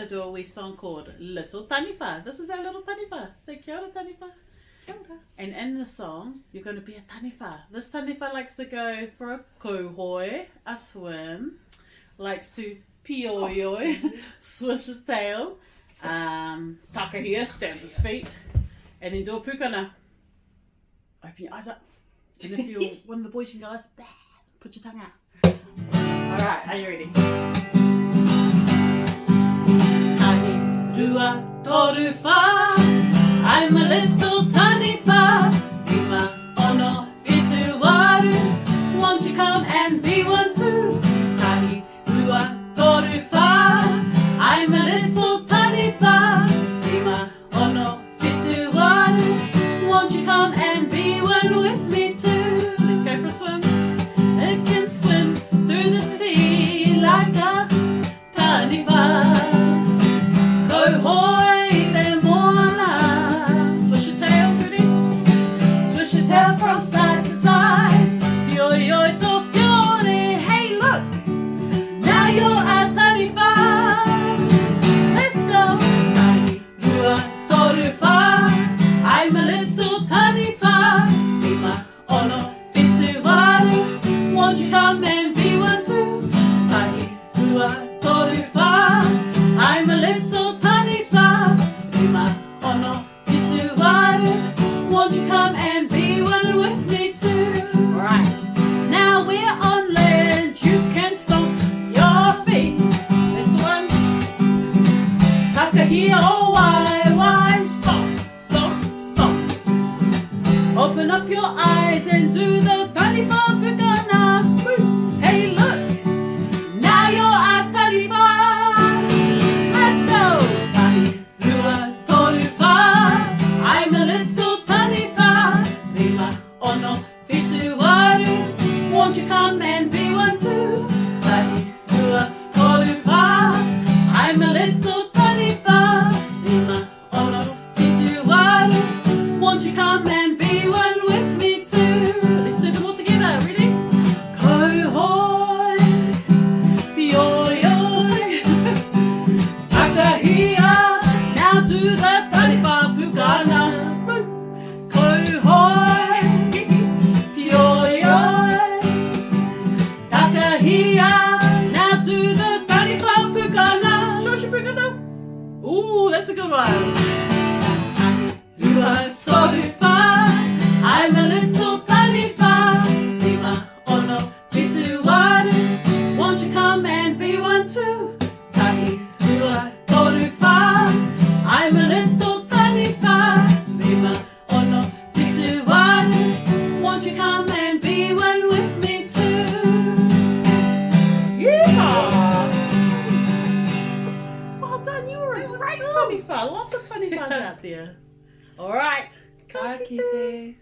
to do a wee song called Little Taniwha. This is our little Taniwha. Say kia ora, Taniwha. Kia ora. And in the song, you're going to be a Taniwha. This Taniwha likes to go for a kouhoi, a swim, likes to pioioi, swish his tail, takahia, stamp his feet, and then do a pūkana. Open your eyes up. And if you're one of the boys, you can go, bah, put your tongue out. Alright, are you ready? Ahi rua toru wha, I'm a little Taniwha. Ima ono fitu waru, won't you come and be one too? Ahi rua toru wha, I'm a little Taniwha. Ima ono fitu waru, won't you come and be one with me too? Let's go for a swim. It can swim through the sea like a Taniwha. Go hoi te moana. Swish your tail, ready? Swish your tail from side to side. Yo yo to fiore. Hey look, now you're a Taniwha. Let's go. Ahi rua toru wha, I'm a little Taniwha. Ima ono fitu waru, won't you come and be one too? Ahi rua toru wha, I'm a little Taniwha. Ima ono fitu waru, won't you come and be one with me too? Right, now we're on land, you can stomp your feet. That's the one. Takahia, oh why, stomp, stomp, stomp. Open up your eyes and do the Taniwha pūkana. Woo. Hey look, now you're a Taniwha. Let's go. Ahi rua toru wha, I'm a little Taniwha. Rima ono fitu waru, won't you come and be one too? Ahi rua toru wha, I'm a little Taniwha. Rima ono fitu waru, won't you come and be one with me too? Let's do them all together. Ready? Kouhoi, pioioi, takahia. Now do the Taniwha pūkana. Kouhoi, pioioi, takahia. Now do the Taniwha pūkana. Show us your pūkana. Ooh, that's a good one. Rua toru wha, I'm a little Taniwha. Rima ono fitu waru, won't you come and be one too? Tahi rua toru wha, I'm a little Taniwha. Rima ono fitu waru, won't you come and be one with me too? Yeah! Well done, you were a great Taniwha. Lots of Taniwhas out there. All right. Ka kite.